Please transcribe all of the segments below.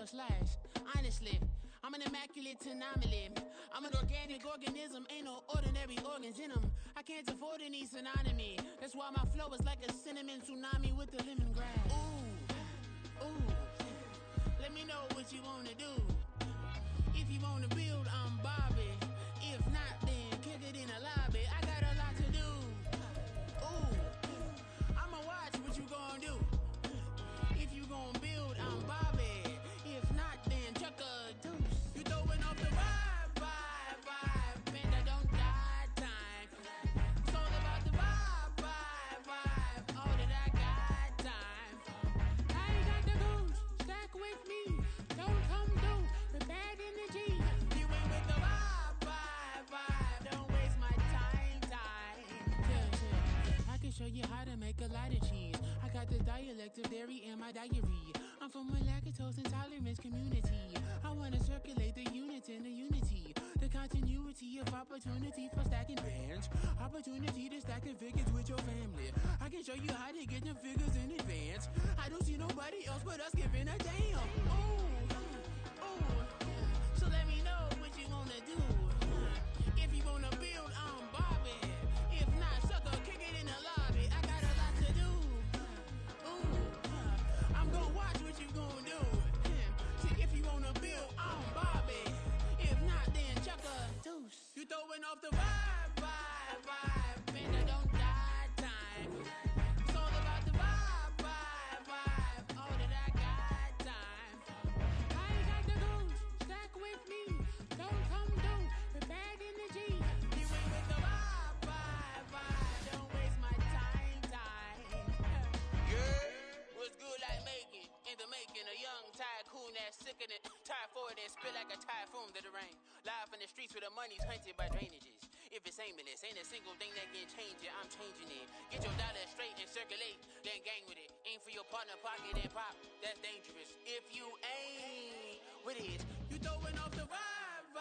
a slice. Honestly, I'm an immaculate anomaly. I'm an organic organism, ain't no ordinary organs in them. I can't afford any synonymy. That's why my flow is like a cinnamon tsunami with the lemongrass. Ooh, ooh. Let me know what you wanna do. If you wanna build, I'm Bobby. If not, then kick it in the lobby. I got a lot to do. Ooh, I'ma watch what you gonna do. If you gonna build, I'm Bobby. If not, then chuck a deuce. You throwing off the vibe, and I don't got time. It's all about the vibe, all that I got time. I ain't got the goose, stack with me. Don't come through with bad energy. You ain't with the vibe, don't waste my time. Yeah. I can show you how to make a lot of cheese. I got the dialect of dairy in my diary. I'm from a lactose intolerance community. I wanna circulate the units in the unity. The continuity of opportunity for stacking bands. Opportunity to stack the figures with your family. I can show you how to get them figures in advance. I don't see nobody else but us giving a damn. Ooh. So let me know what you wanna do. If you wanna build, I'm Bobby. If not, sucker, kick it in the lobby. I got a lot to do. Ooh, I'm gonna watch what you gonna do. See, if you wanna build, I'm Bobby. If not, then chuck a deuce. You throwing off the vibe, and I don't got time. It's all about the vibe, all that I got time. I ain't got the goose, stack with me. Don't come through with bad energy. You ain't with the vibe, don't waste my time. Yeah, what's good like making? In the making, a young tycoon that's sicker than typhoid and spit like a typhoon to the rain. Live in the streets where the money's hunted by drainages. If it's aimless, ain't a single thing that can change it, I'm changing it. Get your dollar straight and circulate, then gang with it. Aim for your partner, pocket and pop, that's dangerous. If you ain't with it, you throwing off the vibe,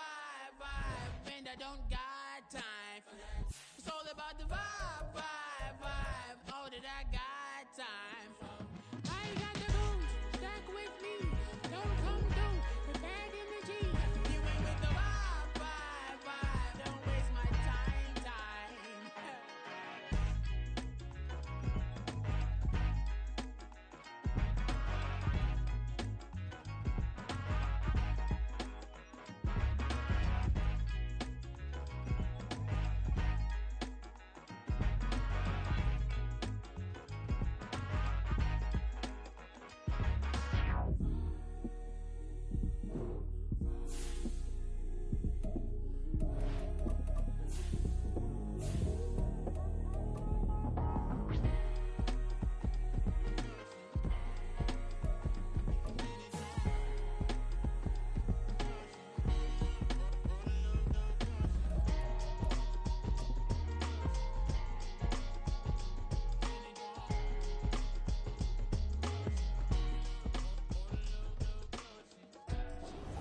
and I don't got time for that. It's all about the vibe, all that I got time for. I ain't got the goose, stack with me. Don't come through with bad energy. You ain't with the vibe, don't waste my time.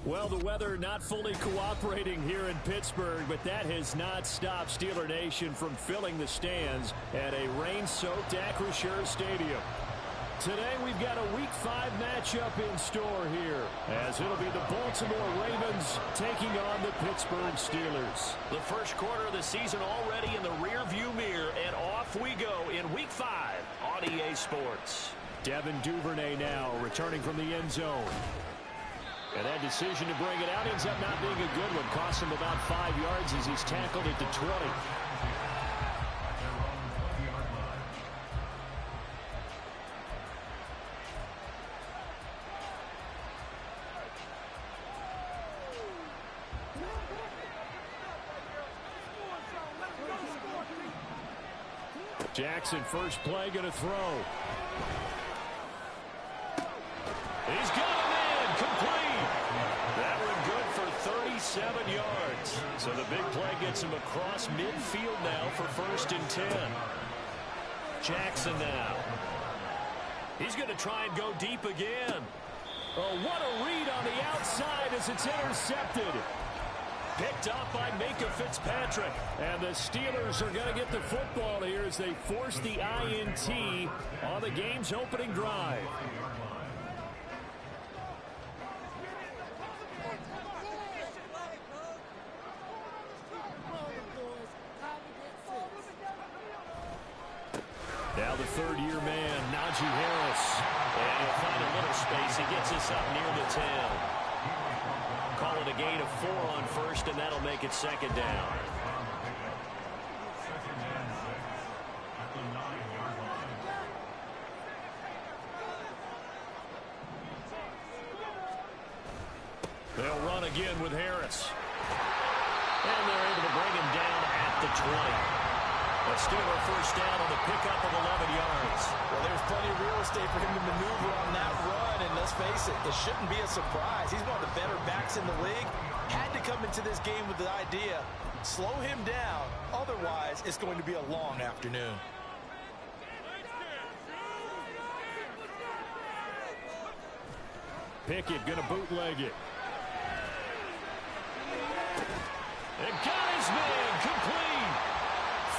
Well, the weather not fully cooperating here in Pittsburgh, but that has not stopped Steeler Nation from filling the stands at a rain-soaked Acrisure Stadium. Today we've got a Week 5 matchup in store here, as it'll be the Baltimore Ravens taking on the Pittsburgh Steelers. The first quarter of the season already in the rear-view mirror, and off we go in Week 5 on EA Sports. Devin Duvernay now returning from the end zone. And that decision to bring it out ends up not being a good one. Cost him about 5 yards as he's tackled at the 20. Jackson, first play, going to throw. He's got him in, complete. That one good for 37 yards. So the big play gets him across midfield now for 1st and 10. Jackson now. He's going to try and go deep again. Oh, what a read on the outside as it's intercepted. Picked up by Minkah Fitzpatrick. And the Steelers are going to get the football here as they force the INT on the game's opening drive. your man, Najee Harris. And he'll find a little space. He gets us up near the 10. Call it a gain of 4 on first, and that'll make it second down. They'll run again with Harris. And they're able to bring him down at the 20. A Steeler first down on the pickup of 11 yards. Well, there's plenty of real estate for him to maneuver on that run, and let's face it, it shouldn't be a surprise. He's one of the better backs in the league. Had to come into this game with the idea, slow him down, otherwise it's going to be a long afternoon. Pickett going to bootleg it. And got his man complete.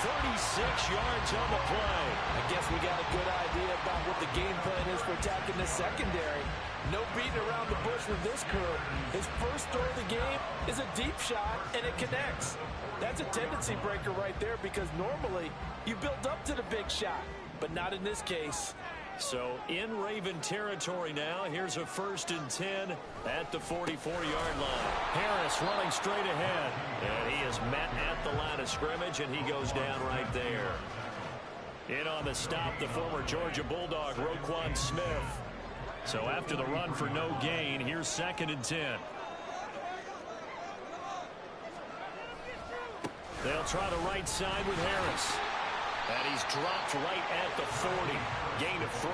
36 yards on the play. I guess we got a good idea about what the game plan is for attacking this secondary. No beating around the bush with this crew. His first throw of the game is a deep shot, and it connects. That's a tendency breaker right there because normally you build up to the big shot, but not in this case. So in Raven territory now. Here's a 1st and 10 at the 44-yard line. Harris running straight ahead. And he is met at the line of scrimmage, and he goes down right there. In on the stop, the former Georgia Bulldog, Roquan Smith. So after the run for no gain, here's 2nd and 10. They'll try the right side with Harris. And he's dropped right at the 40. Gain of 3.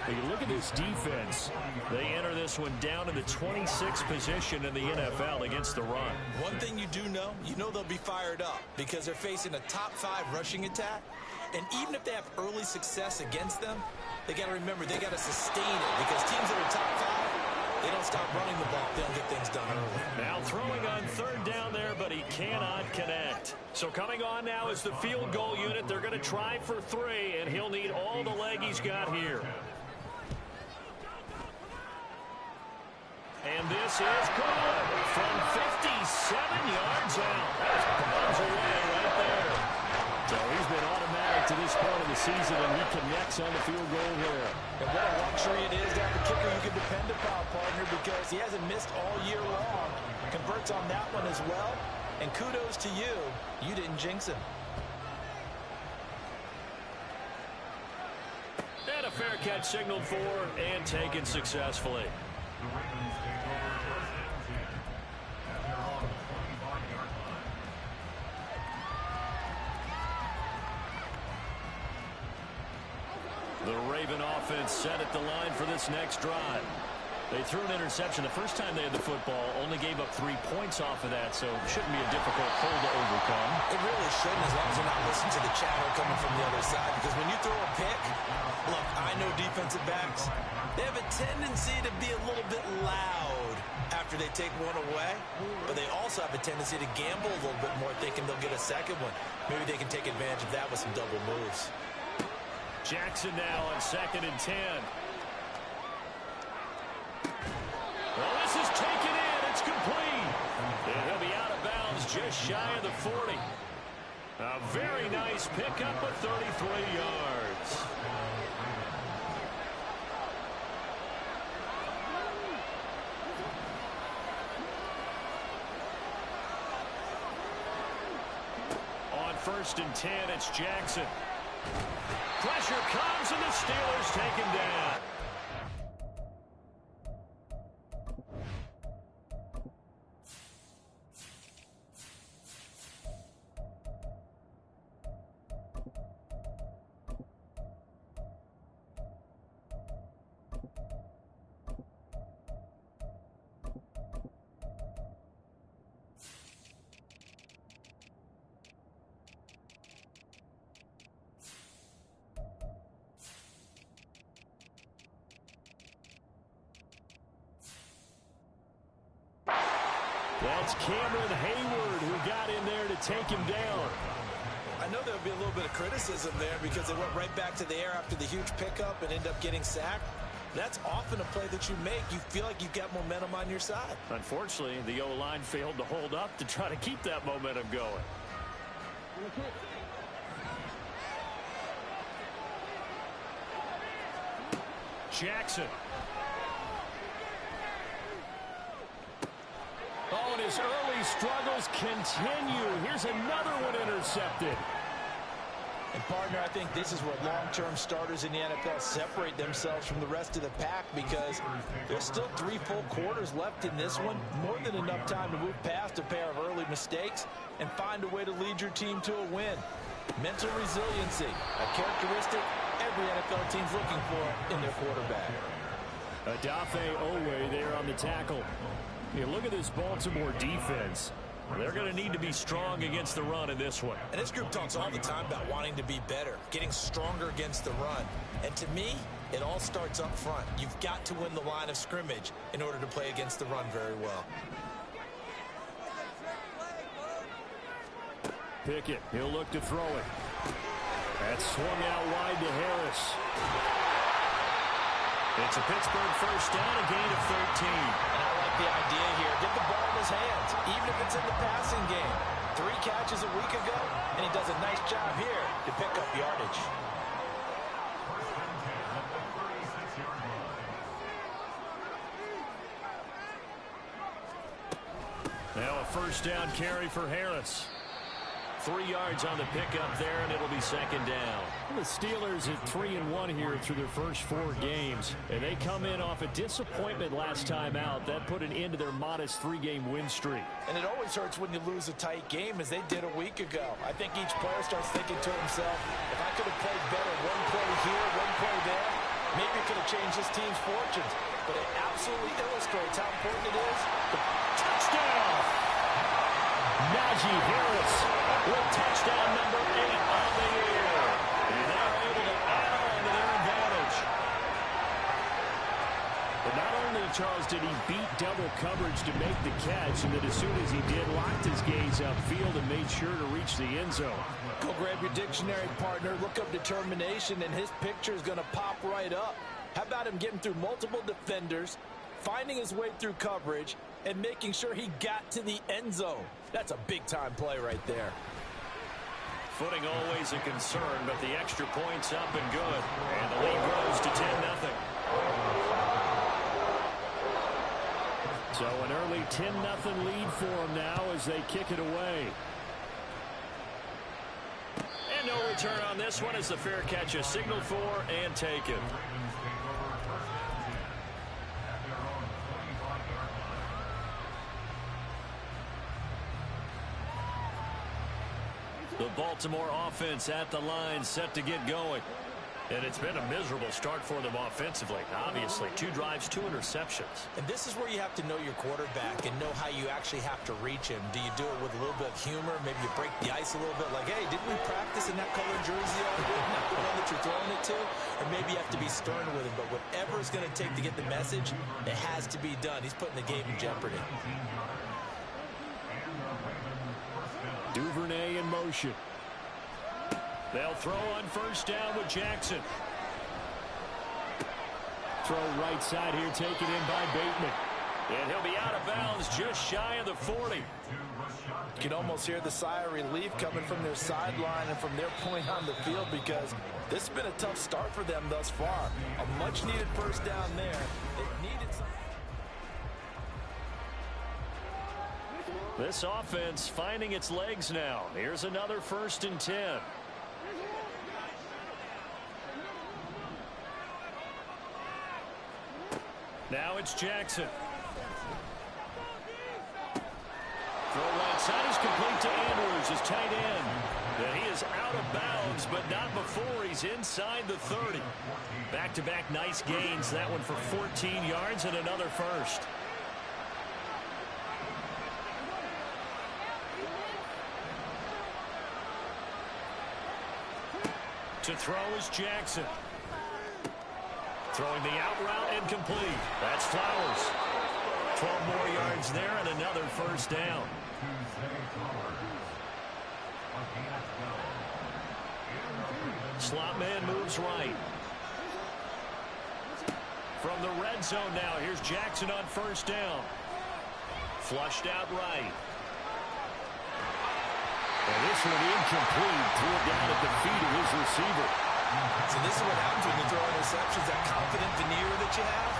When you look at this defense, they enter this one down in the 26th position in the NFL against the run. One thing you do know, they'll be fired up because they're facing a top 5 rushing attack. And even if they have early success against them, they got to remember they got to sustain it because teams that are top 5, they don't stop running the ball if they don't get things done early. Now throwing on 3rd down there, but he cannot connect. So coming on now is the field goal unit. They're going to try for 3, and he'll need all the leg he's got here. And this is good from 57 yards out. That's bombs away right there. So he's been automatic to this point of the season, and he connects on the field goal there. And what a luxury it is to have a kicker you can depend upon, partner, because he hasn't missed all year long. Converts on that one as well. And kudos to you. You didn't jinx him. And a fair catch signaled for and taken successfully. The Raven offense set at the line for this next drive. They threw an interception the first time they had the football, only gave up 3 points off of that, so it shouldn't be a difficult hole to overcome. It really shouldn't, as long as you're not listening to the chatter coming from the other side, because when you throw a pick, look, I know defensive backs, they have a tendency to be a little bit loud after they take one away, but they also have a tendency to gamble a little bit more, thinking they'll get a second one. Maybe they can take advantage of that with some double moves. Jackson now on 2nd and 10. Well, this is taken in. It's complete. And he'll be out of bounds just shy of the 40. A very nice pickup of 33 yards. On 1st and 10, it's Jackson. Pressure comes, and the Steelers take him down. That's Cameron Hayward who got in there to take him down. I know there'll be a little bit of criticism there because they went right back to the air after the huge pickup and end up getting sacked. That's often a play that you make. You feel like you've got momentum on your side. Unfortunately, the O-line failed to hold up to try to keep that momentum going. Jackson. Oh, and his early struggles continue. Here's another one intercepted. And, partner, I think this is where long-term starters in the NFL separate themselves from the rest of the pack, because there's still 3 full quarters left in this one. More than enough time to move past a pair of early mistakes and find a way to lead your team to a win. Mental resiliency, a characteristic every NFL team's looking for in their quarterback. Odafe Oweh there on the tackle. Look at this Baltimore defense. They're going to need to be strong against the run in this one. And this group talks all the time about wanting to be better, getting stronger against the run. And to me, it all starts up front. You've got to win the line of scrimmage in order to play against the run very well. Pickett, he'll look to throw it. That's swung out wide to Harris. It's a Pittsburgh first down, a gain of 13. And I like the idea here. Get the ball in his hands, even if it's in the passing game. 3 catches a week ago, and he does a nice job here to pick up yardage. Now a first down carry for Harris. 3 yards on the pickup there, and it'll be second down. The Steelers at 3-1 here through their first 4 games, and they come in off a disappointment last time out. That put an end to their modest 3-game win streak. And it always hurts when you lose a tight game, as they did a week ago. I think each player starts thinking to himself, if I could have played better one play here, one play there, maybe it could have changed this team's fortunes. But it absolutely illustrates how important it is. Touchdown! Najee Harris with touchdown number 8 on the year. And they're able to add on to their advantage. But not only, Charles, did he beat double coverage to make the catch, and then as soon as he did, locked his gaze upfield and made sure to reach the end zone. Go grab your dictionary, partner. Look up determination, and his picture is going to pop right up. How about him getting through multiple defenders, finding his way through coverage, and making sure he got to the end zone? That's a big-time play right there. Footing always a concern, but the extra point's up and good. And the lead grows to 10-0. So an early 10-0 lead for them now as they kick it away. And no return on this one as the fair catch is signaled for and taken. The Baltimore offense at the line, set to get going. And it's been a miserable start for them offensively. Obviously, 2 drives, 2 interceptions. And this is where you have to know your quarterback and know how you actually have to reach him. Do you do it with a little bit of humor? Maybe you break the ice a little bit, like, hey, didn't we practice in that colored jersey already? Not the one that you're throwing it to? Or maybe you have to be stern with him. But whatever it's going to take to get the message, it has to be done. He's putting the game in jeopardy. Duvernay in motion. They'll throw on first down with Jackson. Throw right side here, taken in by Bateman. And he'll be out of bounds just shy of the 40. You can almost hear the sigh of relief coming from their sideline and from their point on the field, because this has been a tough start for them thus far. A much-needed first down there. They needed something. This offense finding its legs now. Here's another 1st and 10. Now it's Jackson. Throw right side is complete to Andrews, his tight end. And he is out of bounds, but not before he's inside the 30. Back-to-back nice gains. That one for 14 yards and another first. To throw is Jackson. Throwing the out route and complete. That's Flowers. 12 more yards there and another first down. Slot man moves right. From the red zone now, here's Jackson on first down. Flushed out right. And this one incomplete. Threw it down at the feet of his receiver. So this is what happens when you throw interceptions. That confident veneer that you have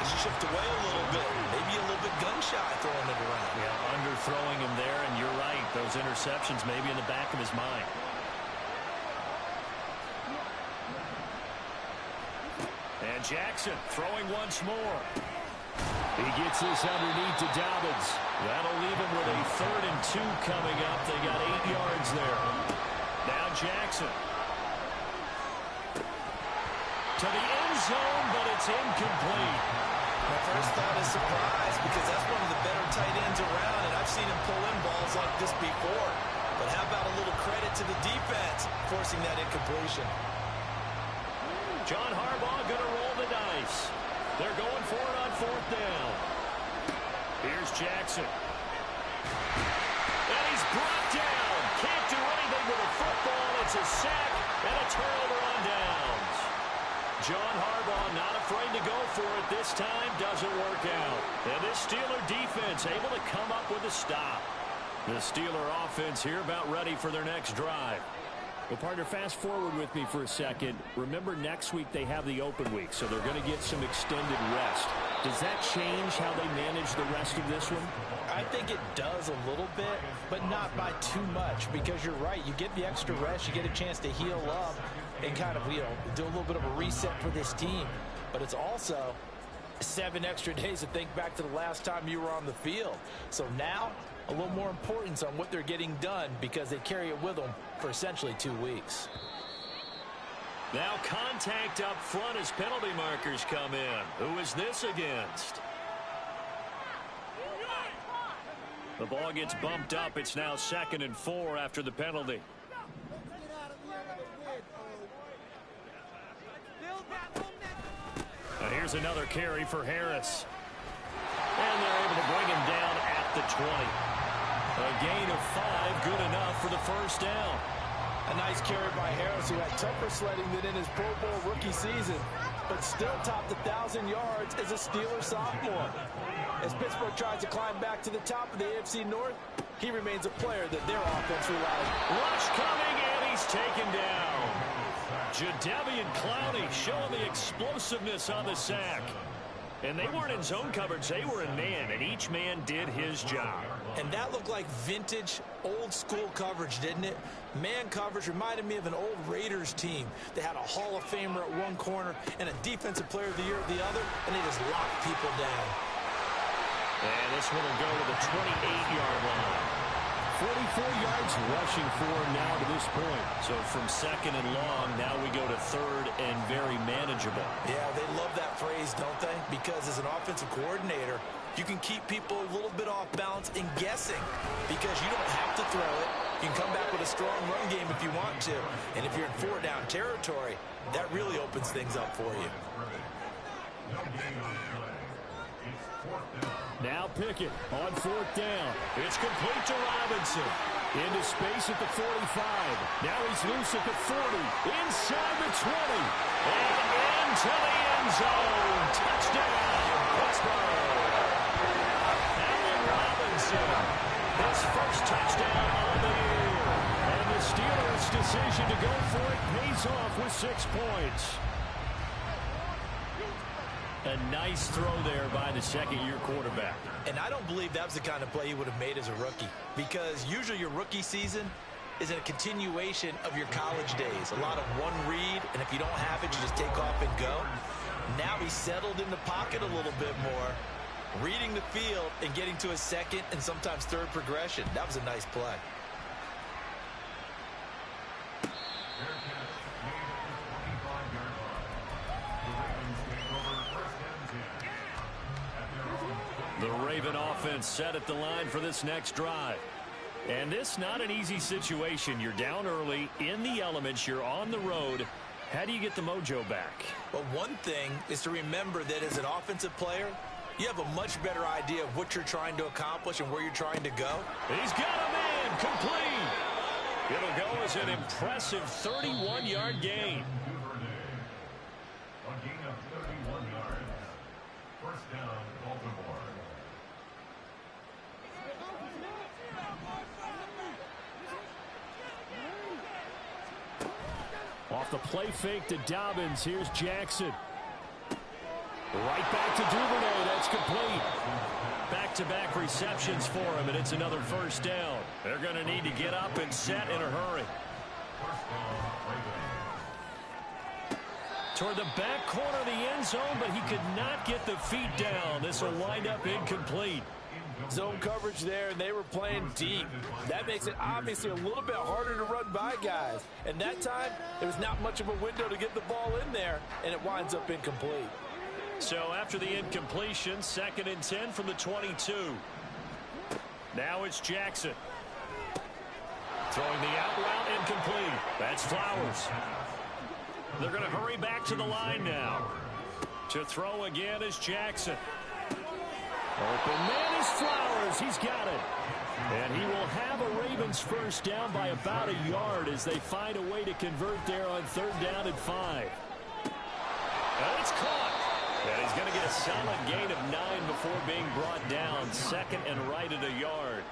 is you shift away a little bit, maybe a little bit gun-shy throwing it around. Yeah, underthrowing him there, and you're right. Those interceptions may be in the back of his mind. And Jackson throwing once more. He gets this underneath to Dobbins. That'll leave him with a 3rd and 2 coming up. They got 8 yards there. Now Jackson. To the end zone, but it's incomplete. My first thought is surprise, because that's one of the better tight ends around, and I've seen him pull in balls like this before. But how about a little credit to the defense forcing that incompletion? John Harbaugh going to roll the dice. They're going for it on 4th down. Here's Jackson. And he's brought down. Can't do anything with a football. It's a sack and a turnover on downs. John Harbaugh not afraid to go for it this time. Doesn't work out. And this Steeler defense able to come up with a stop. The Steeler offense here about ready for their next drive. Well, partner, fast forward with me for a second. Remember, next week they have the open week, so they're going to get some extended rest. Does that change how they manage the rest of this one? I think it does a little bit, but not by too much, because you're right. You get the extra rest, you get a chance to heal up and kind of, do a little bit of a reset for this team. But it's also 7 extra days to think back to the last time you were on the field. So now, a little more importance on what they're getting done, because they carry it with them for essentially 2 weeks. Now contact up front as penalty markers come in. Who is this against? The ball gets bumped up. It's now 2nd and 4 after the penalty. And here's another carry for Harris. And they're able to bring him down at the 20. A gain of 5, good enough for the 1st down. A nice carry by Harris, who had tougher sledding than in his Pro Bowl rookie season, but still topped 1,000 yards as a Steeler sophomore. As Pittsburgh tries to climb back to the top of the AFC North, he remains a player that their offense relies on. Rush coming, and he's taken down. Jadeveon Clowney showing the explosiveness on the sack. And they weren't in zone coverage, they were in man, and each man did his job. And that looked like vintage, old-school coverage, didn't it? Man coverage reminded me of an old Raiders team. They had a Hall of Famer at one corner and a Defensive Player of the Year at the other, and they just locked people down. And this one will go to the 28-yard line. 44 yards rushing for him now to this point. So from 2nd and long, now we go to 3rd and very manageable. Yeah, they love that phrase, don't they? Because as an offensive coordinator, you can keep people a little bit off balance and guessing, because you don't have to throw it. You can come back with a strong run game if you want to. And if you're in 4-down territory, that really opens things up for you. Now Pickett on 4th down. It's complete to Robinson. Into space at the 45. Now he's loose at the 40. Inside the 20. And into the end zone. Touchdown, Pittsburgh. Allen Robinson. His first touchdown on the year. And the Steelers' decision to go for it pays off with 6 points. A nice throw there by the 2nd-year quarterback. And I don't believe that was the kind of play he would have made as a rookie, because usually your rookie season is a continuation of your college days. A lot of one read, and if you don't have it, you just take off and go. Now he's settled in the pocket a little bit more, reading the field and getting to a 2nd and sometimes 3rd progression. That was a nice play. The Raven offense set at the line for this next drive. And this not an easy situation. You're down early, in the elements, you're on the road. How do you get the mojo back? Well, one thing is to remember that as an offensive player, you have a much better idea of what you're trying to accomplish and where you're trying to go. He's got a man complete. It'll go as an impressive 31-yard gain. A gain of 31 yards. First down, Baltimore. Off the play fake to Dobbins, here's Jackson. Right back to Duvernay, that's complete. Back-to-back receptions for him, and it's another first down. They're going to need to get up and set in a hurry. Toward the back corner of the end zone, but he could not get the feet down. This will wind up incomplete. Zone coverage there, and they were playing deep. That makes it obviously a little bit harder to run by guys. And that time, there was not much of a window to get the ball in there, and it winds up incomplete. So after the incompletion, 2nd and 10 from the 22. Now it's Jackson. Throwing the out route incomplete. That's Flowers. They're going to hurry back to the line now. To throw again is Jackson. Open man is Flowers. He's got it. And he will have a Ravens first down by about a yard as they find a way to convert there on 3rd down and 5. And it's caught. And he's going to get a solid gain of 9 before being brought down. 2nd and right at a yard.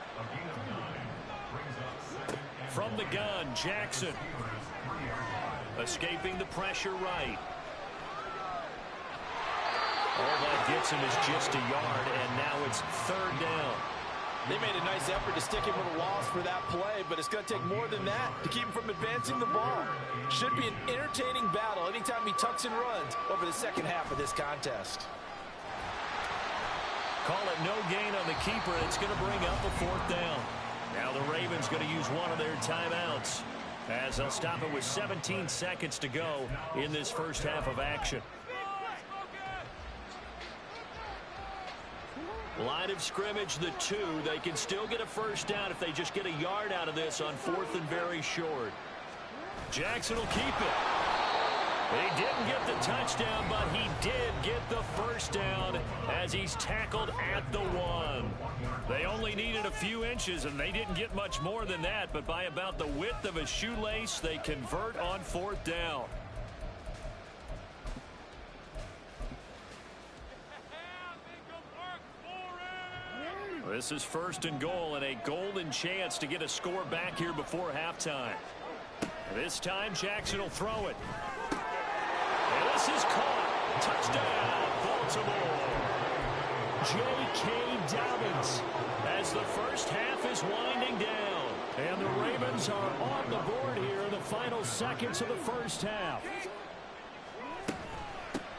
From the gun, Jackson. Escaping the pressure right. All that gets him is just a yard, and now it's 3rd down. They made a nice effort to stick him with a loss for that play, but it's going to take more than that to keep him from advancing the ball. Should be an entertaining battle anytime he tucks and runs over the second half of this contest. Call it no gain on the keeper, and it's going to bring up a 4th down. Now the Ravens going to use one of their timeouts, as they'll stop it with 17 seconds to go in this first half of action. Line of scrimmage, the 2. They can still get a first down if they just get a yard out of this on 4th and very short. Jackson will keep it. He didn't get the touchdown, but he did get the first down as he's tackled at the 1. They only needed a few inches, and they didn't get much more than that, but by about the width of a shoelace, they convert on 4th down. This is 1st and goal, and a golden chance to get a score back here before halftime. This time, Jackson will throw it. And this is caught. Touchdown, Baltimore. J.K. Dobbins as the first half is winding down. And the Ravens are on the board here in the final seconds of the first half.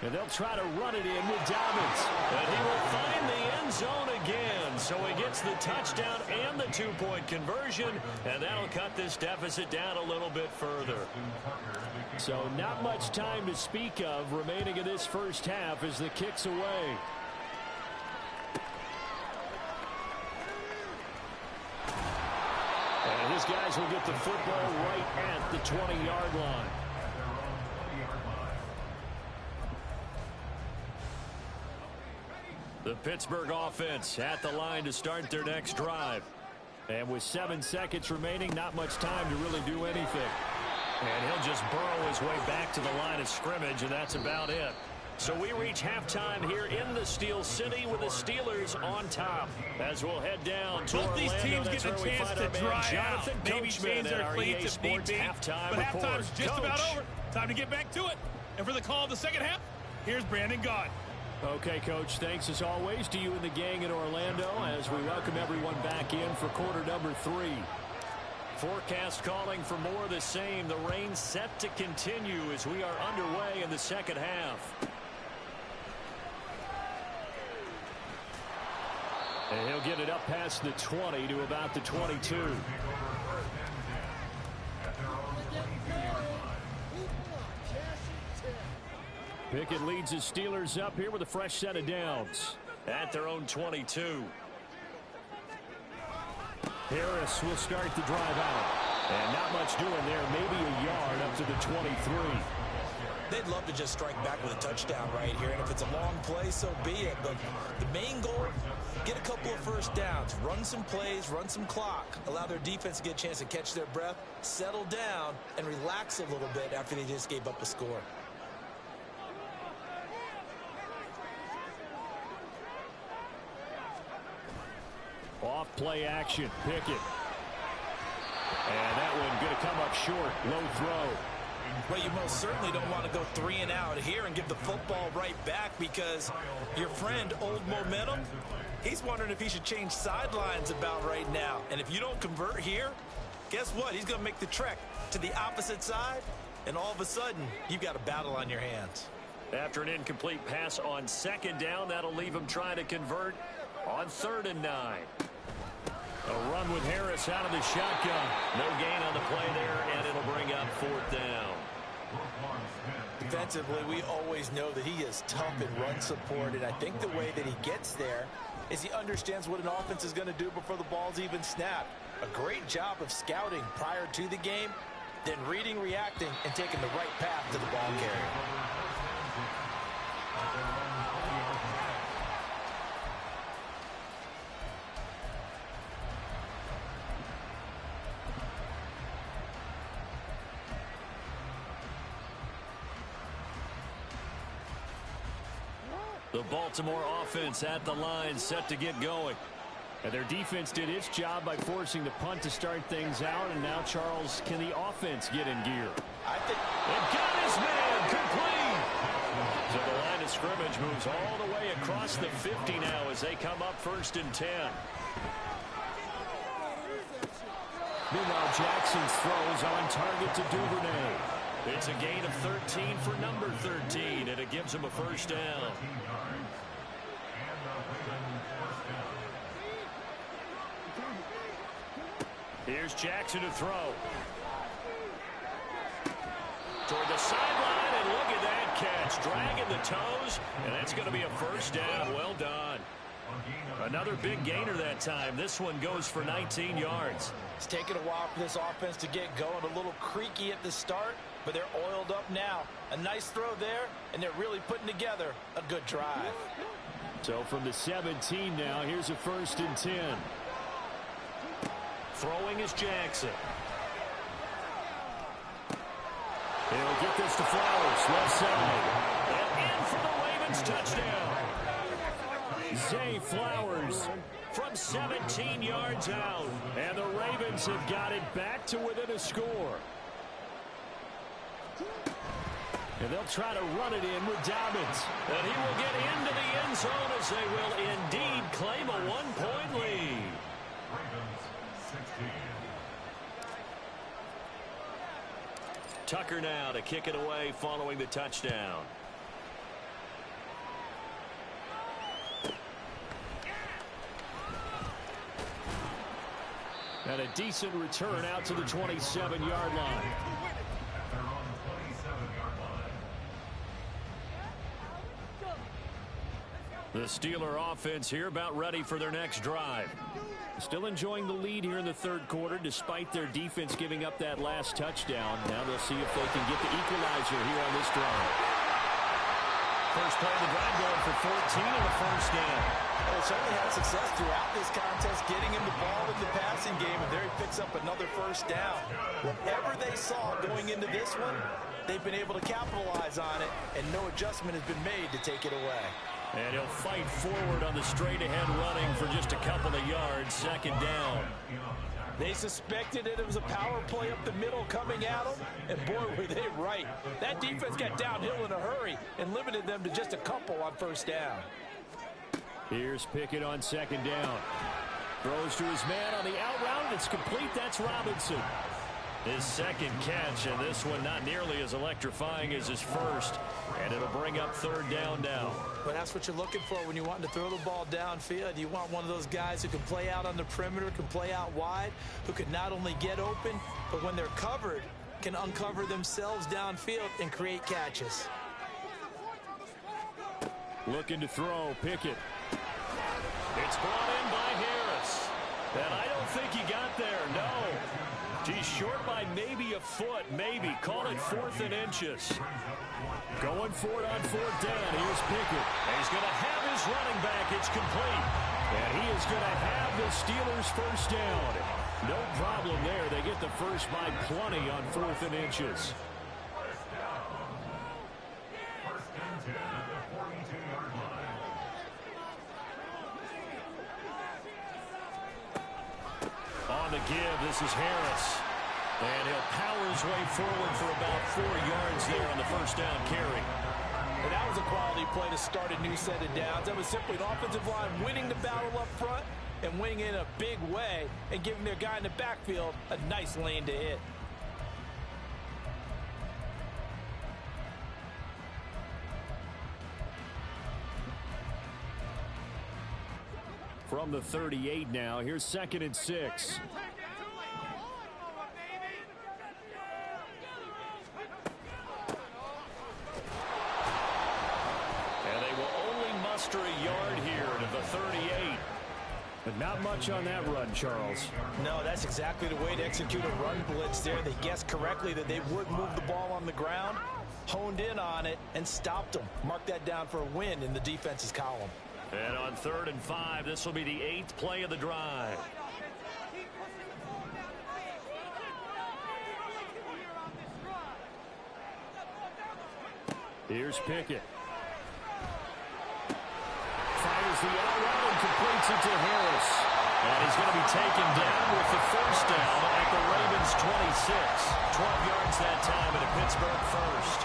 And they'll try to run it in with Dobbins. And he will find the end zone again. So he gets the touchdown and the 2-point conversion. And that'll cut this deficit down a little bit further. So not much time to speak of remaining in this first half as the kick's away. And his guys will get the football right at the 20-yard line. The Pittsburgh offense at the line to start their next drive. And with 7 seconds remaining, not much time to really do anything. And he'll just burrow his way back to the line of scrimmage, and that's about it. So we reach halftime here in the Steel City with the Steelers on top. As we'll head down to both these Orlando, teams get a chance to dry out, maybe change their cleats if need be. But halftime's just about over. Time to get back to it. And for the call of the second half, here's Brandon Gaudin. Okay, Coach, thanks as always to you and the gang in Orlando as we welcome everyone back in for quarter number 3. Forecast calling for more of the same. The rain set to continue as we are underway in the second half. And he'll get it up past the 20 to about the 22. Pickett leads his Steelers up here with a fresh set of downs at their own 22. Harris will start the drive out. And not much doing there, maybe a yard up to the 23. They'd love to just strike back with a touchdown right here, and if it's a long play, so be it. But the main goal, get a couple of first downs, run some plays, run some clock, allow their defense to get a chance to catch their breath, settle down, and relax a little bit after they just gave up a score. Off play action, Pickett. And that one going to come up short, low throw. Well, you most certainly don't want to go 3 and out here and give the football right back, because your friend, Old Momentum, he's wondering if he should change sidelines about right now. And if you don't convert here, guess what? He's going to make the trek to the opposite side, and all of a sudden, you've got a battle on your hands. After an incomplete pass on 2nd down, that'll leave him trying to convert on 3rd and 9. A run with Harris out of the shotgun. No gain on the play there, and it'll bring up 4th down. Defensively, we always know that he is tough in run support, and I think the way that he gets there is he understands what an offense is going to do before the ball's even snapped. A great job of scouting prior to the game, then reading, reacting, and taking the right path to the ball carrier. The Baltimore offense at the line, set to get going. And their defense did its job by forcing the punt to start things out. And now, Charles, can the offense get in gear? I think it got his man complete. So the line of scrimmage moves all the way across the 50 now as they come up 1st and 10. Meanwhile, Jackson's throws on target to Duvernay. It's a gain of 13 for number 13, and it gives him a 1st down. Here's Jackson to throw. Toward the sideline, and look at that catch. Dragging the toes, and that's going to be a 1st down. Well done. Another big gainer that time. This one goes for 19 yards. It's taken a while for this offense to get going. A little creaky at the start, but they're oiled up now. A nice throw there, and they're really putting together a good drive. So from the 17 now, here's a 1st and 10. Throwing is Jackson. He'll get this to Flowers, left side. And in for the Ravens touchdown. Zay Flowers from 17 yards out. And the Ravens have got it back to within a score. And they'll try to run it in with Dobbins. And he will get into the end zone as they will indeed claim a 1-point lead. Tucker now to kick it away following the touchdown. And a decent return out to the 27-yard line. The Steeler offense here about ready for their next drive. Still enjoying the lead here in the 3rd quarter despite their defense giving up that last touchdown. Now they'll see if they can get the equalizer here on this drive. First play of the drive going for 14 and a 1st down. Well, certainly had success throughout this contest getting him the ball in the passing game, and there he picks up another 1st down. Whatever they saw going into this one, they've been able to capitalize on it, and no adjustment has been made to take it away. And he'll fight forward on the straight-ahead running for just a couple of yards. 2nd down. They suspected it was a power play up the middle coming at them, and boy, were they right. That defense got downhill in a hurry and limited them to just a couple on 1st down. Here's Pickett on 2nd down. Throws to his man on the out route. It's complete. That's Robinson. His 2nd catch, and this one not nearly as electrifying as his 1st. And it'll bring up 3rd down now. But that's what you're looking for when you want to throw the ball downfield. You want one of those guys who can play out on the perimeter, can play out wide, who can not only get open, but when they're covered, can uncover themselves downfield and create catches. Looking to throw, Pickett. It's brought in by Harris. And I don't think he got there, no. He's short by maybe a foot, maybe. Call it 4th and inches. Going for it on 4th down. Here's Pickett. And he's going to have his running back. It's complete. And he is going to have the Steelers' 1st down. No problem there. They get the first by plenty on 4th and inches. On the give, this is Harris. And he'll power his way forward for about 4 yards there on the first down carry. And that was a quality play to start a new set of downs. That was simply an offensive line winning the battle up front and winning in a big way and giving their guy in the backfield a nice lane to hit. From the 38 now, here's 2nd and 6. And they will only muster a yard here to the 38. But not much on that run, Charles. No, that's exactly the way to execute a run blitz there. They guessed correctly that they would move the ball on the ground, honed in on it, and stopped them. Mark that down for a win in the defense's column. And on 3rd and 5, this will be the 8th play of the drive. Here's Pickett. Fires the out route and completes it to Harris. And he's going to be taken down with the first down at the Ravens' 26. 12 yards that time and a Pittsburgh first.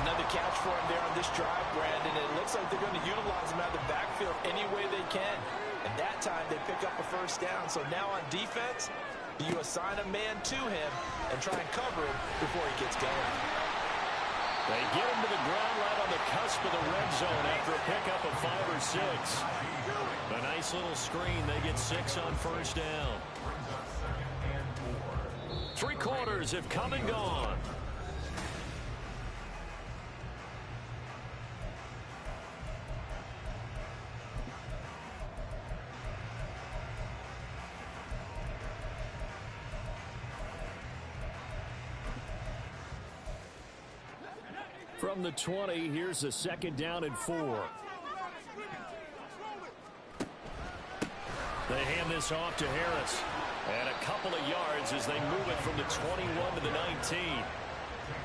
Another catch for him there on this drive, Brandon. It looks like they're going to utilize him out of the backfield any way they can. And that time they pick up a first down. So now on defense, you assign a man to him and try and cover him before he gets going. They get him to the ground right on the cusp of the red zone after a pickup of 5 or 6. A nice little screen. They get 6 on first down. 3 quarters have come and gone. From the 20, here's a 2nd down and 4. They hand this off to Harris. And a couple of yards as they move it from the 21 to the 19.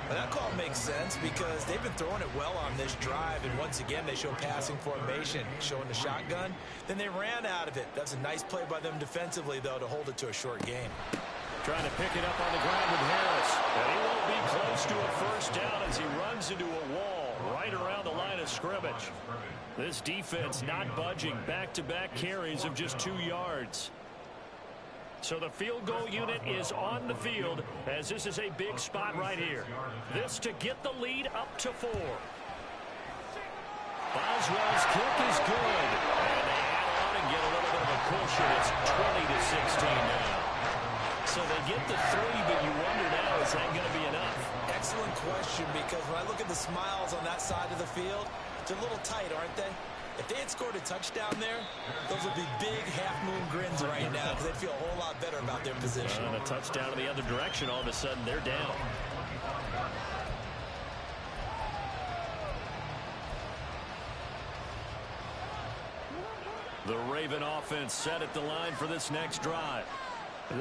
Well, that call makes sense because they've been throwing it well on this drive. And once again, they show passing formation, showing the shotgun. Then they ran out of it. That's a nice play by them defensively, though, to hold it to a short game. Trying to pick it up on the ground with Harris. And he won't be close to a first down as he runs into a wall right around the line of scrimmage. This defense not budging. Back-to-back carries of just 2 yards. So the field goal unit is on the field as this is a big spot right here. This to get the lead up to 4. Boswell's kick is good. And they add on and get a little bit of a cushion. It's 20-16 now. So they get the 3, but you wonder now, is that going to be enough? Excellent question, because when I look at the smiles on that side of the field, they're a little tight, aren't they? If they had scored a touchdown there, those would be big half-moon grins right now because they'd feel a whole lot better about their position. And a touchdown in the other direction, all of a sudden they're down. The Raven offense set at the line for this next drive.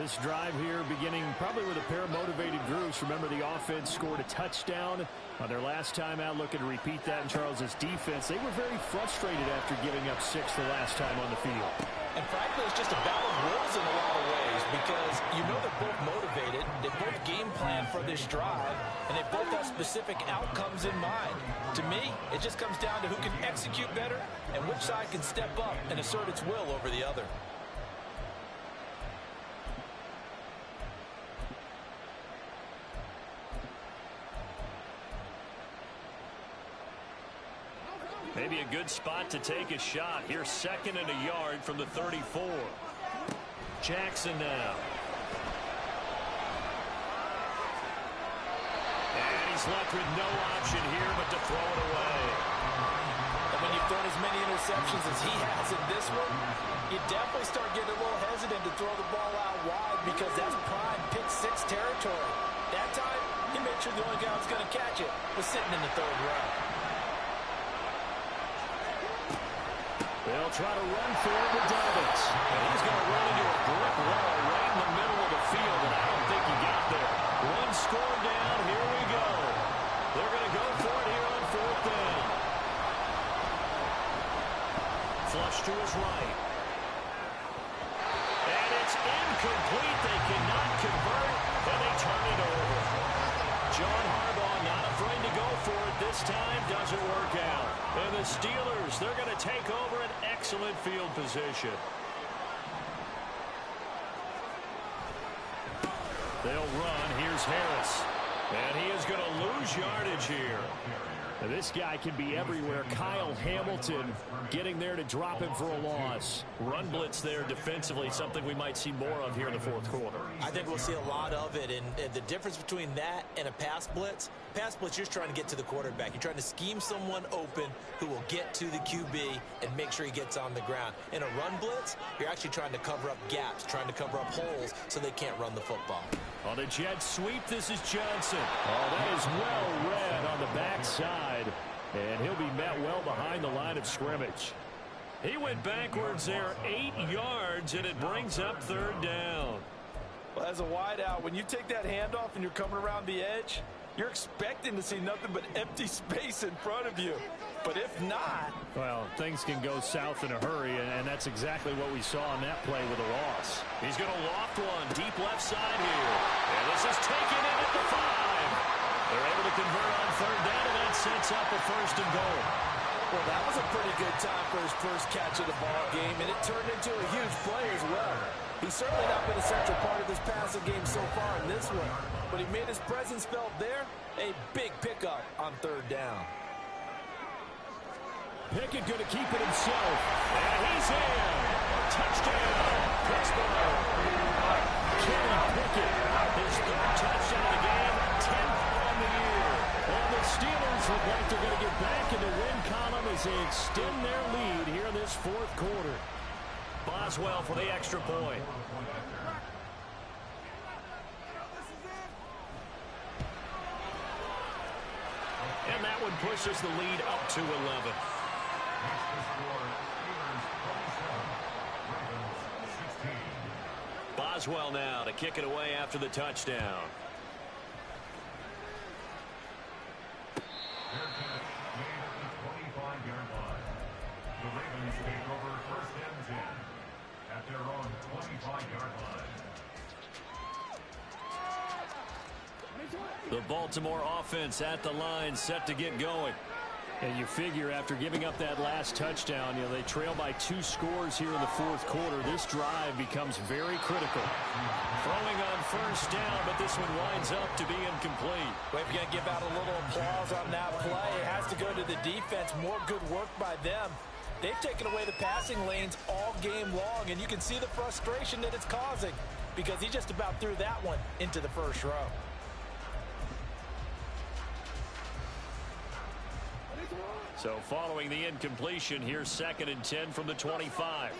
This drive here beginning probably with a pair of motivated groups. Remember, the offense scored a touchdown on their last time out. Looking to repeat that in Charles's defense. They were very frustrated after giving up 6 the last time on the field. And frankly, it's just a battle of wills in a lot of ways because you know they're both motivated. They both game plan for this drive, and they both have specific outcomes in mind. To me, it just comes down to who can execute better and which side can step up and assert its will over the other. Maybe a good spot to take a shot. Here's 2nd and a yard from the 34. Jackson now. And he's left with no option here but to throw it away. And when you've thrown as many interceptions as he has in this one, you definitely start getting a little hesitant to throw the ball out wide because that's prime pick-6 territory. That time, he made sure the only guy who was going to catch it was sitting in the 3rd row. They'll try to run for it with Dobbins. And he's going to run into a brick wall right in the middle of the field, and I don't think he got there. 1 score down. Here we go. They're going to go for it here on 4th down. Flush to his right. And it's incomplete. They cannot convert, and they turn over. John Harbaugh not afraid to go for it. This time doesn't work out. And the Steelers, they're going to take over an excellent field position. They'll run. Here's Harris. And he is going to lose yardage here. Now this guy can be everywhere. Kyle Hamilton getting there to drop him for a loss. Run blitz there defensively, something we might see more of here in the fourth quarter. I think we'll see a lot of it, and the difference between that and a pass blitz, you're just trying to get to the quarterback. You're trying to scheme someone open who will get to the QB and make sure he gets on the ground. In a run blitz, you're actually trying to cover up gaps, trying to cover up holes so they can't run the football. On the jet sweep, this is Johnson. Oh, that is well read on the backside, and he'll be met well behind the line of scrimmage. He went backwards there 8 yards, and it brings up third down. Well, as a wideout, when you take that handoff and you're coming around the edge, you're expecting to see nothing but empty space in front of you. But if not... Well, things can go south in a hurry, and that's exactly what we saw on that play with a loss. He's going to loft one deep left side here. And this is taken in at the 5. They're able to convert on third down, and that sets up a first and goal. Well, that was a pretty good time for his first catch of the ball game, and it turned into a huge play as well. He's certainly not been a central part of this passing game so far in this one, but he made his presence felt there. A big pickup on third down. Pickett going to keep it himself. And he's in. Touchdown, Pittsburgh. Kenny Pickett. His third touchdown of the game, 10th on the year. And the Steelers look like they're going to get back in the win column as they extend their lead here in this fourth quarter. Boswell for the extra point. And that one pushes the lead up to 11. Boswell now to kick it away after the touchdown. The Ravens take over first and 10 at their own 25-yard line. The Baltimore offense at the line, set to get going. And you figure after giving up that last touchdown, they trail by 2 scores here in the fourth quarter. This drive becomes very critical. Throwing on first down, but this one winds up to be incomplete. Well, if you're going to give out a little applause on that play, it has to go to the defense. More good work by them. They've taken away the passing lanes all game long, and you can see the frustration that it's causing because he just about threw that one into the first row. So following the incompletion, here's 2nd and 10 from the 25.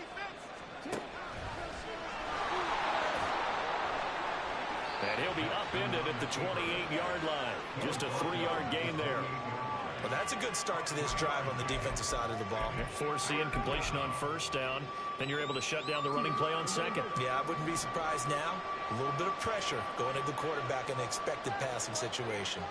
And he'll be upended at the 28-yard line. Just a 3-yard gain there. Well, that's a good start to this drive on the defensive side of the ball. Force the incompletion on first down, then you're able to shut down the running play on second. Yeah, I wouldn't be surprised now. A little bit of pressure going at the quarterback in the expected passing situation.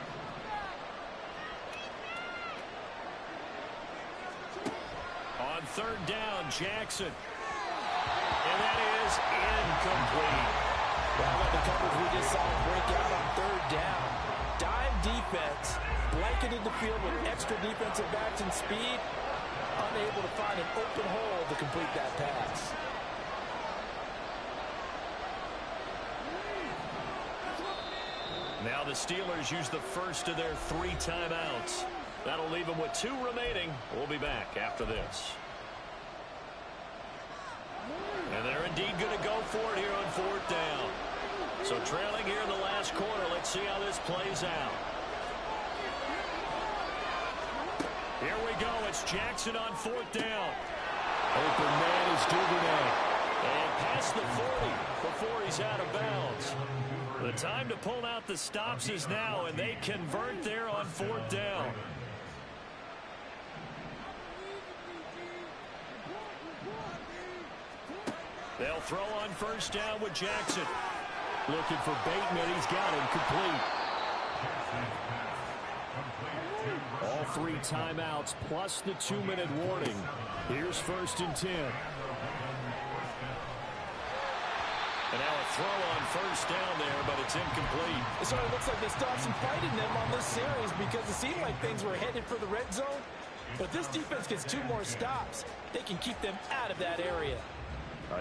On third down, Jackson. And that is incomplete. Well, the coverage we just saw break out on third down. Dime defense, blanketed the field with extra defensive backs and speed, unable to find an open hole to complete that pass. Now the Steelers use the first of their 3 timeouts. That'll leave them with 2 remaining. We'll be back after this. And they're indeed going to go for it here on fourth down. So trailing here in the last quarter, let's see how this plays out. Here we go. It's Jackson on fourth down. Open man is Duvernay. And past the 40 before he's out of bounds. The time to pull out the stops is now, and they convert there on fourth down. They'll throw on first down with Jackson. Looking for Bateman. He's got him complete. All 3 timeouts plus the 2-minute warning. Here's 1st and 10. And now a throw on first down there, but it's incomplete. It sort of looks like they still have some fight in them on this series because it seemed like things were headed for the red zone. But this defense gets 2 more stops. They can keep them out of that area.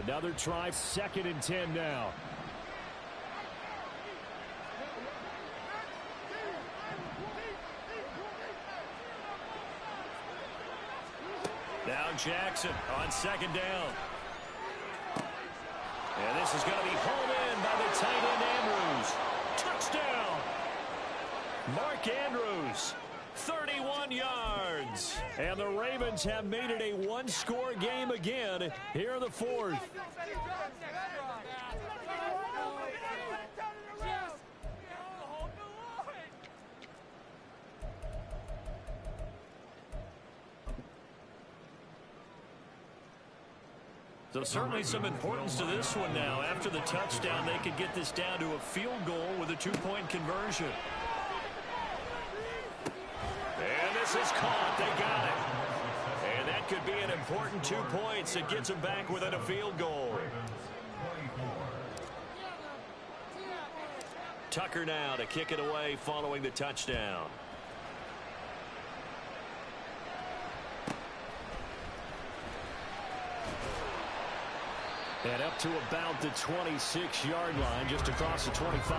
Another try, 2nd and 10 now. Now Jackson on 2nd down. And this is going to be hauled in by the tight end Andrews. Touchdown! Mark Andrews, 31 yards. And the Ravens have made it a 1-score game again here in the 4th. So certainly some importance to this one now. After the touchdown, they could get this down to a field goal with a 2-point conversion. And this is caught. They got it. And that could be an important 2 points. It gets them back within a field goal. Tucker now to kick it away following the touchdown. And up to about the 26-yard line, just across the 25.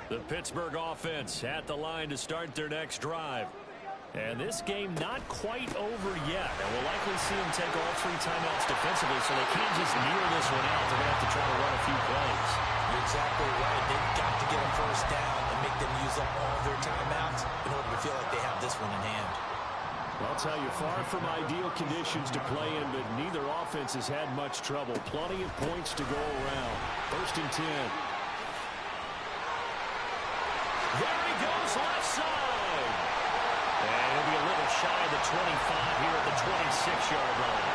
The Pittsburgh offense at the line to start their next drive. And this game not quite over yet. And we'll likely see them take all 3 timeouts defensively, so they can't just kneel this one out. They're going to have to try to run a few plays. You're exactly right. They've got to get a first down and make them use up all their timeouts in order to feel like they have this one in hand. I'll tell you, far from ideal conditions to play in, but neither offense has had much trouble. Plenty of points to go around. 1st and 10. There he goes, left side. And he'll be a little shy of the 25 here at the 26-yard line.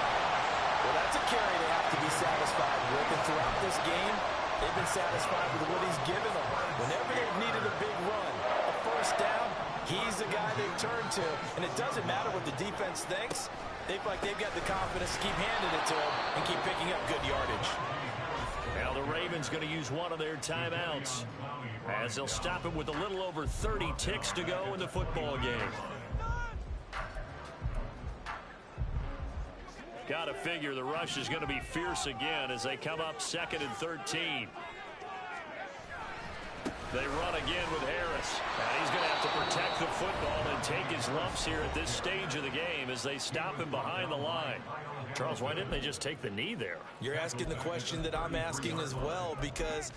Well, that's a carry they have to be satisfied with. And throughout this game, they've been satisfied with what he's given them. Whenever they've needed a big run, a first down, he's the guy they turn to. And it doesn't matter what the defense thinks. They feel like they've got the confidence to keep handing it to him and keep picking up good yardage. Now the Ravens going to use one of their timeouts as they'll stop it with a little over 30 ticks to go in the football game. Got to figure the rush is going to be fierce again as they come up 2nd and 13. They run again with Harris. And he's going to have to protect the football and take his lumps here at this stage of the game as they stop him behind the line. Charles, why didn't they just take the knee there? You're asking the question that I'm asking as well, because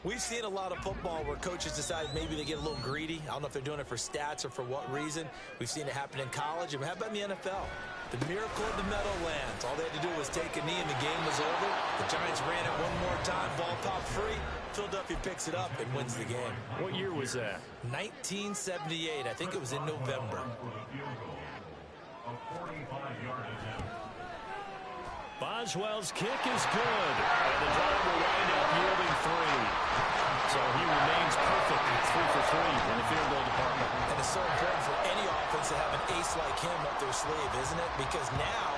we've seen a lot of football where coaches decide maybe they get a little greedy. I don't know if they're doing it for stats or for what reason. We've seen it happen in college. And how about in the NFL? The miracle of the Meadowlands. All they had to do was take a knee and the game was over. The Giants ran it one more time. Ball popped free. Philadelphia picks it up and wins the game. What year was that? 1978. I think it was in November. Boswell's kick is good. And the drive will wind up yielding 3. So he remains perfect at 3 for 3 in the field goal department. And it's so important for any offense to have an ace like him up their sleeve, isn't it? Because now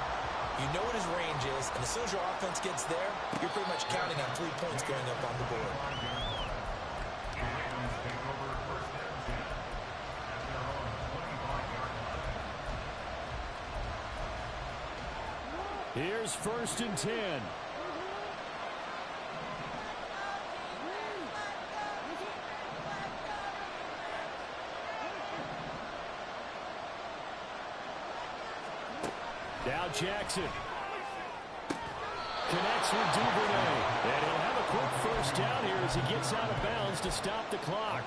you know what his range is, and as soon as your offense gets there, you're pretty much counting on 3 points going up on the board. Here's 1st and 10. Now Jackson connects with Duvernay. And he'll have a quick first down here as he gets out of bounds to stop the clock.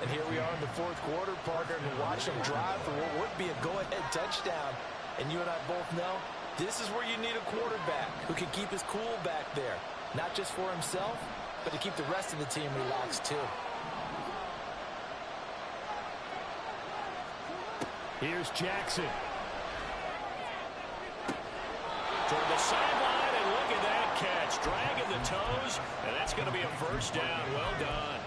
And here we are in the 4th quarter, partner, and watch him drive for what would be a go-ahead touchdown. And you and I both know this is where you need a quarterback who can keep his cool back there. Not just for himself, but to keep the rest of the team relaxed too. Here's Jackson. toward the sideline, and look at that catch. Dragging the toes, and that's going to be a first down. Well done.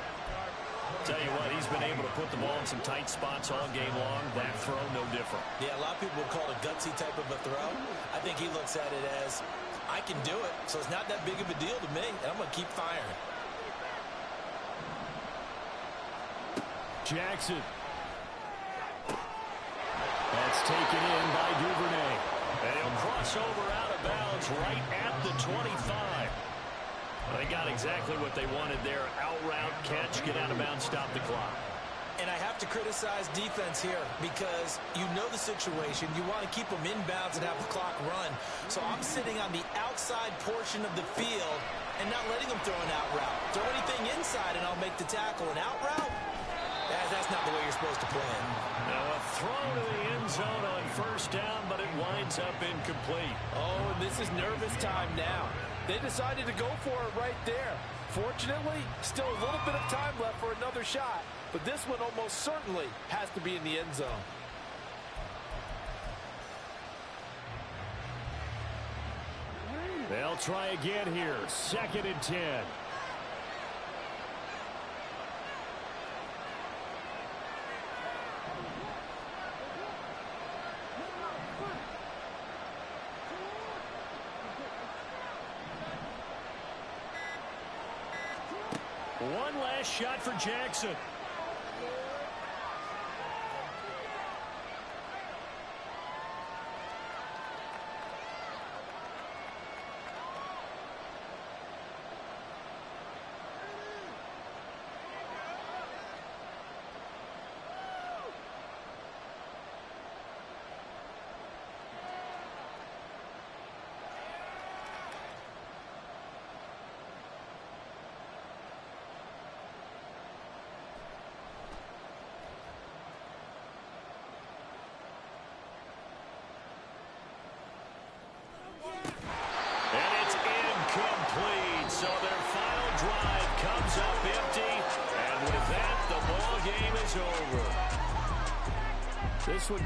Tell you what, he's been able to put the ball in some tight spots all game long. That throw, no different. Yeah, a lot of people would call it a gutsy type of a throw. I think he looks at it as, I can do it, so it's not that big of a deal to me, and I'm going to keep firing. Jackson. That's taken in by Duvernay. And he'll cross over out of bounds right at the 25. They got exactly what they wanted there. Out route, catch, get out of bounds, stop the clock. And I have to criticize defense here because you know the situation. You want to keep them inbounds and have the clock run. So I'm sitting on the outside portion of the field and not letting them throw an out route. Throw anything inside and I'll make the tackle. An out route? That's not the way you're supposed to play it. Now a throw to the end zone on first down, but it winds up incomplete. Oh, and this is nervous time now. They decided to go for it right there. Fortunately, still a little bit of time left for another shot, but this one almost certainly has to be in the end zone. They'll try again here. 2nd and 10. One last shot for Jackson. So their final drive comes up empty, and with that, the ball game is over. This one